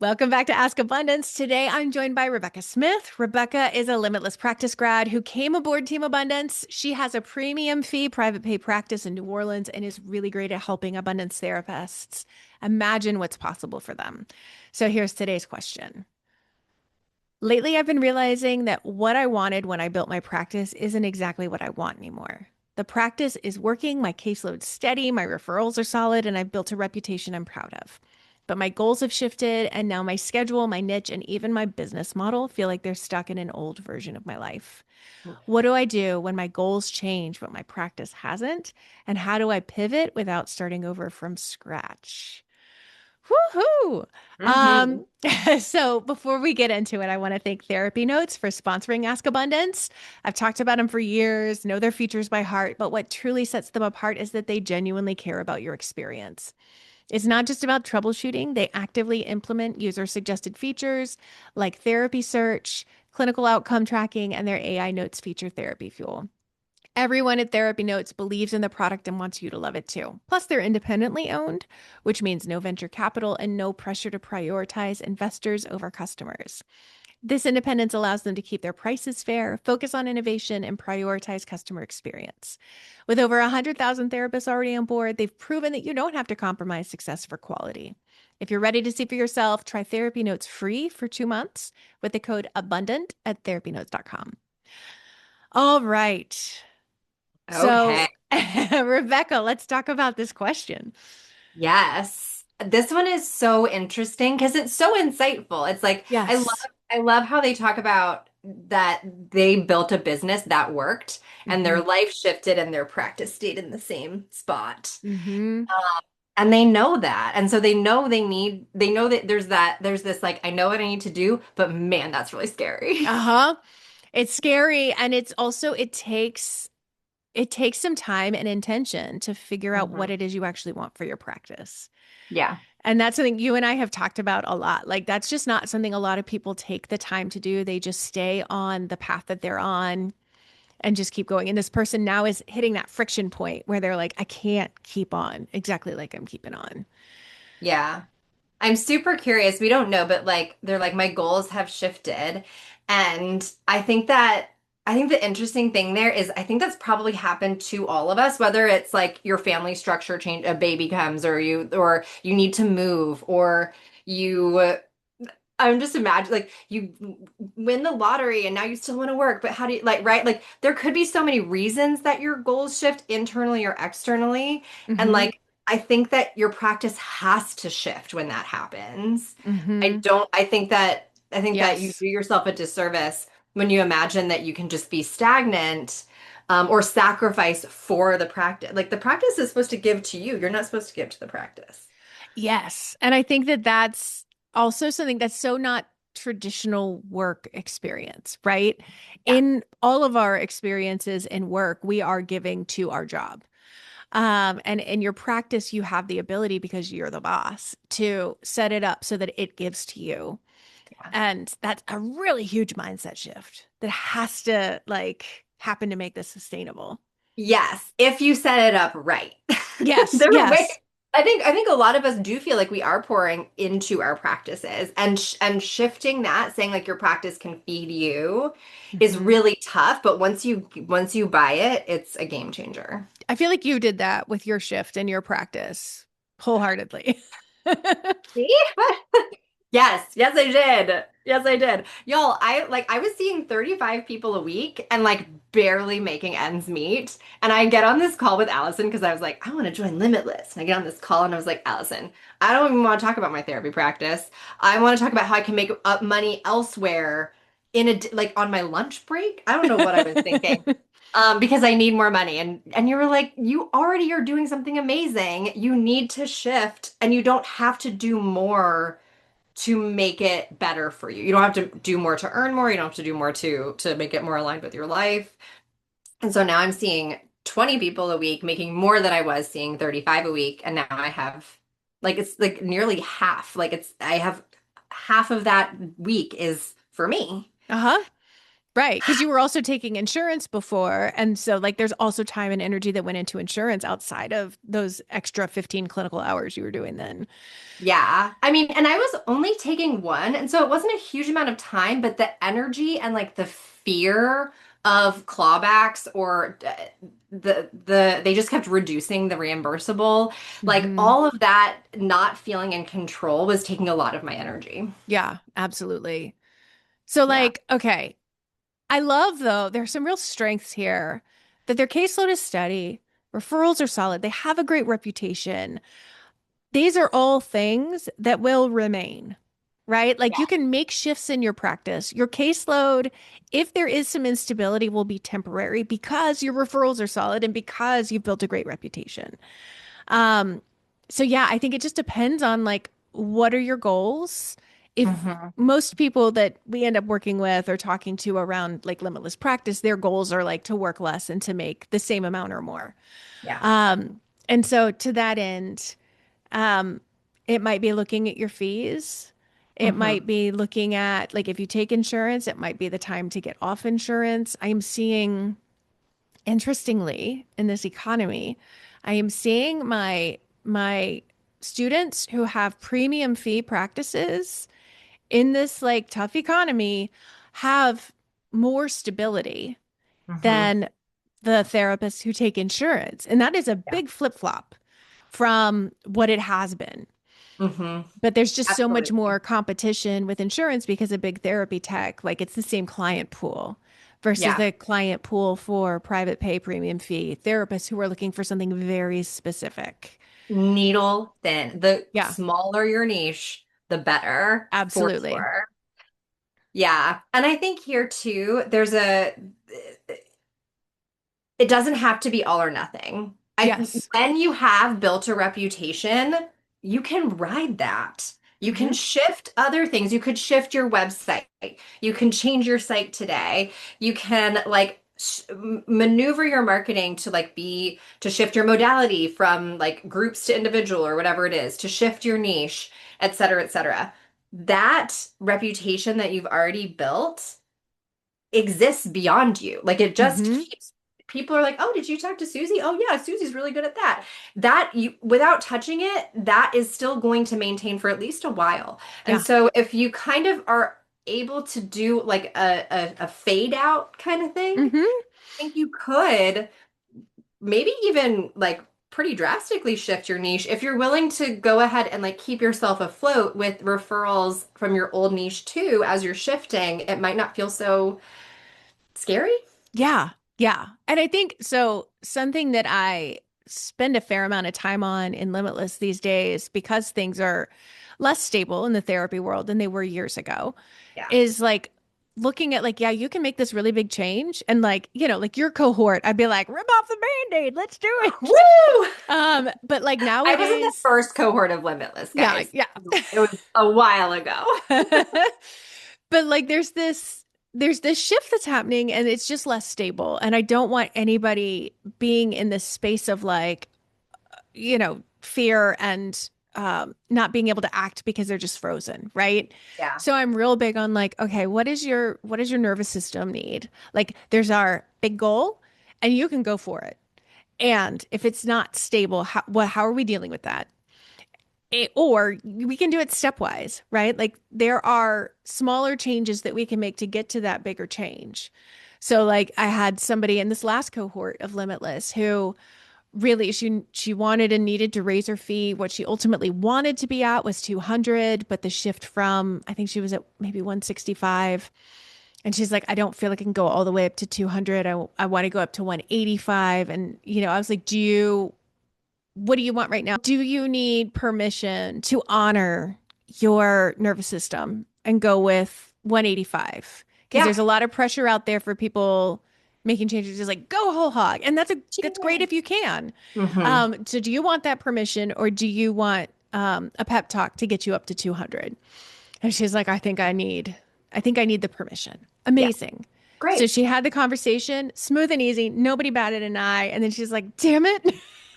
Welcome back to Ask Abundance. Today I'm joined by Rebecca Smith. Rebecca is a limitless practice grad who came aboard Team Abundance. She has a premium fee private pay practice in New Orleans and is really great at helping abundance therapists imagine what's possible for them. So here's today's question. Lately, I've been realizing that what I wanted when I built my practice isn't exactly what I want anymore. The practice is working, my caseload's steady, my referrals are solid, and I've built a reputation I'm proud of. But my goals have shifted, and now my schedule, my niche, and even my business model feel like they're stuck in an old version of my life. What do I do when my goals change, but my practice hasn't? And how do I pivot without starting over from scratch? Woohoo! Hmm. Um, so before we get into it, I want to thank Therapy Notes for sponsoring Ask Abundance. I've talked about them for years, know their features by heart, but what truly sets them apart is that they genuinely care about your experience. It's not just about troubleshooting, they actively implement user suggested features like therapy search, clinical outcome tracking, and their AI Notes feature therapy fuel. Everyone at Therapy Notes believes in the product and wants you to love it too. Plus, they're independently owned, which means no venture capital and no pressure to prioritize investors over customers. This independence allows them to keep their prices fair, focus on innovation, and prioritize customer experience. With over 100,000 therapists already on board, they've proven that you don't have to compromise success for quality. If you're ready to see for yourself, try Therapy Notes free for 2 months with the code ABUNDANT at therapynotes.com. All right. Okay. So, Rebecca, let's talk about this question. Yes. This one is so interesting because it's so insightful. It's like Yes. I love how they talk about that they built a business that worked and Mm-hmm. their life shifted and their practice stayed in the same spot. Mm-hmm. And they know that. And so they know that there's this like, I know what I need to do, but man, that's really scary. Uh-huh. It's scary, and it's also it takes some time and intention to figure out what Mhm. it is you actually want for your practice. Yeah. And that's something you and I have talked about a lot. Like that's just not something a lot of people take the time to do. They just stay on the path that they're on and just keep going. And this person now is hitting that friction point where they're like, I can't keep on exactly like I'm keeping on. Yeah. I'm super curious. We don't know, but like they're like my goals have shifted. And I think the interesting thing there is I think that's probably happened to all of us, whether it's like your family structure change, a baby comes or you need to move or you I'm just imagining like you win the lottery and now you still want to work, but how do you like right? Like there could be so many reasons that your goals shift internally or externally. And Mm-hmm. like I think that your practice has to shift when that happens. Mm-hmm. I think that you Yes. do yourself a disservice when you imagine that you can just be stagnant or sacrifice for the practice. Like the practice is supposed to give to you. You're not supposed to give to the practice. Yes. And I think that that's also something that's so not traditional work experience, right? Yeah. In all of our experiences in work, we are giving to our job. And in your practice, you have the ability because you're the boss to set it up so that it gives to you. Yeah. And that's a really huge mindset shift that has to like happen to make this sustainable. Yes, if you set it up right. Yes, There are way yes. I think a lot of us do feel like we are pouring into our practices and shifting that, saying like your practice can feed you is Mhm. really tough, but once you buy it, it's a game changer. I feel like you did that with your shift and your practice wholeheartedly. See? Yes, yes, I did. Yes, I did. Y'all, I was seeing 35 people a week and like barely making ends meet. And I get on this call with Allison because I was like, I want to join Limitless. And I get on this call and I was like, Allison, I don't even want to talk about my therapy practice. I want to talk about how I can make up money elsewhere like on my lunch break. I don't know what I was thinking. Because I need more money. And you were like, you already are doing something amazing. You need to shift and you don't have to do more to make it better for you. You don't have to do more to earn more. You don't have to do more to make it more aligned with your life. And so now I'm seeing 20 people a week, making more than I was seeing 35 a week. And now I have like it's like nearly half. Like it's I have half of that week is for me. Uh-huh. Right. Because you were also taking insurance before. And so, like, there's also time and energy that went into insurance outside of those extra 15 clinical hours you were doing then. Yeah. I mean, and I was only taking one, and so it wasn't a huge amount of time, but the energy and like the fear of clawbacks or they just kept reducing the reimbursable. Like Hmm. all of that not feeling in control was taking a lot of my energy. Yeah, absolutely. So, Yeah. like, okay. I love, though, there's some real strengths here that their caseload is steady, referrals are solid, they have a great reputation. These are all things that will remain, right? Like you can make shifts in your practice. Your caseload, if there is some instability, will be temporary because your referrals are solid and because you've built a great reputation. Um, so yeah, I think it just depends on like what are your goals? If Hmm. most people that we end up working with or talking to around like limitless practice, their goals are like to work less and to make the same amount or more. Yeah. Um, and so to that end, um, it might be looking at your fees. It Hmm. might be looking at like if you take insurance, it might be the time to get off insurance. I'm seeing, interestingly, in this economy, I am seeing my students who have premium fee practices in this like tough economy have more stability Hmm. than the therapists who take insurance. And that is a Yeah. big flip-flop from what it has been. Hmm. But there's just so much Absolutely. more competition with insurance because of big therapy tech. Like it's the same client pool versus Yeah. the client pool for private pay premium fee therapists who are looking for something very specific. Needle thin. The Yeah, smaller your niche, the better, for absolutely. sure. Yeah. And I think here too, it doesn't have to be all or nothing. Yes. When you have built a reputation, you can ride that. You can Hmm. shift other things. You could shift your website. You can change your site today. You can like maneuver your marketing to like be to shift your modality from like groups to individual or whatever it is, to shift your niche, et cetera, et cetera. That reputation that you've already built exists beyond you. Like it just Hmm. keeps people are like, "Oh, did you talk to Susie? Oh yeah, Susie's really good at that." That you without touching it, that is still going to maintain for at least a while. And Yeah. so if you kind of are able to do like a fade out kind of thing, Hmm. I think you could maybe even like pretty drastically shift your niche if you're willing to go ahead and like keep yourself afloat with referrals from your old niche too as you're shifting. It might not feel so scary. Yeah. Yeah. And I think so. Something that I spend a fair amount of time on in Limitless these days, because things are less stable in the therapy world than they were years ago, Yeah. is like looking at like, yeah, you can make this really big change. And like, like your cohort, I'd be like, rip off the Band-Aid, let's do it. Woo! But like I was in the nowadays, first cohort of Limitless, yeah, guys. yeah. It was a while ago. But like there's this shift that's happening and it's just less stable. And I don't want anybody being in this space of like, fear and not being able to act because they're just frozen, right? Yeah. So I'm real big on like, okay, what does your nervous system need? Like there's our big goal and you can go for it. And if it's not stable, how are we dealing with that? Or we can do it stepwise, right? Like there are smaller changes that we can make to get to that bigger change. So like I had somebody in this last cohort of Limitless who really she wanted and needed to raise her fee. What she ultimately wanted to be at was 200, but the shift from I think she was at maybe 165 and she's like I don't feel like I can go all the way up to 200. I want to go up to 185 and I was like, what do you want right now? Do you need permission to honor your nervous system and go with 185? Because Yeah. there's a lot of pressure out there for people making changes, just like go whole hog. And that's great if you can. Hmm. So do you want that permission or do you want a pep talk to get you up to 200? And she's like, I think I need the permission. Yeah. Amazing. So Great. she had the conversation, smooth and easy, nobody batted an eye. And then she's like, damn it.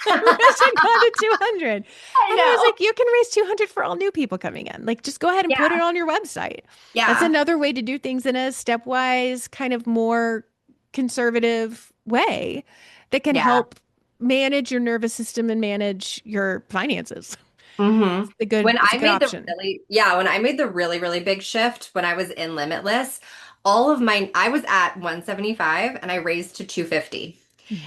I wish I'd gone to 200. And I I was know. like, you can raise 200 for all new people coming in. Like, just go ahead and put it Yeah. on your website. That's Yeah. another way to do things in a stepwise, kind of more conservative way that can Yeah. help manage your nervous system and manage your finances. hmm It's a good option. When I made the really, really big shift when I was in Limitless, all of mine, I was at 175 and I raised to 250.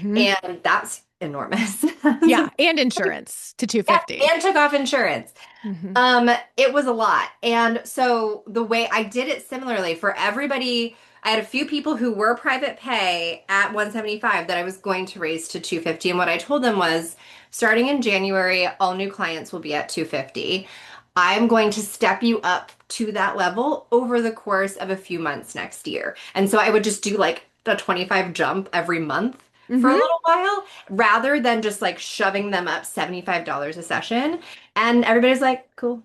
Hmm. And that's enormous. Yeah, and insurance to Yeah, 250. and took off insurance. Hmm. It was a lot. And so the way I did it similarly for everybody, I had a few people who were private pay at 175 that I was going to raise to 250. And what I told them was starting in January, all new clients will be at 250. I'm going to step you up to that level over the course of a few months next year. And so I would just do like a 25 jump every month for a Hmm. little while rather than just like shoving them up $75 a session. And everybody's like, cool.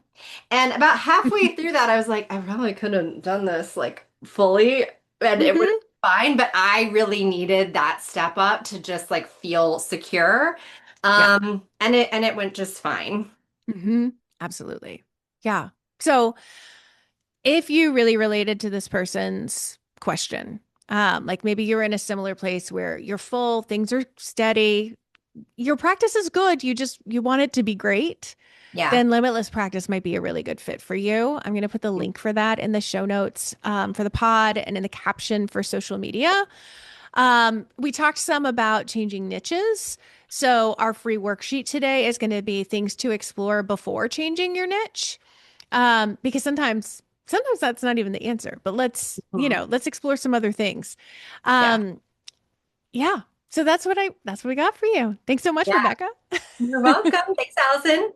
And about halfway through that, I was like, I probably could have done this like fully and it would have Hmm. been fine, but I really needed that step up to just like feel secure. Yeah. And it went just fine. Hmm. Absolutely. Yeah. So if you really related to this person's question, like maybe you're in a similar place where you're full, things are steady, your practice is good, you want it to be great, Yeah. then Limitless Practice might be a really good fit for you. I'm going to put the link for that in the show notes for the pod and in the caption for social media. We talked some about changing niches. So our free worksheet today is going to be things to explore before changing your niche. Because sometimes that's not even the answer, but Mhm. let's explore some other things. Yeah. Um, yeah. So that's what we got for you. Thanks so much, Yeah. Rebecca. You're welcome. Thanks, Allison.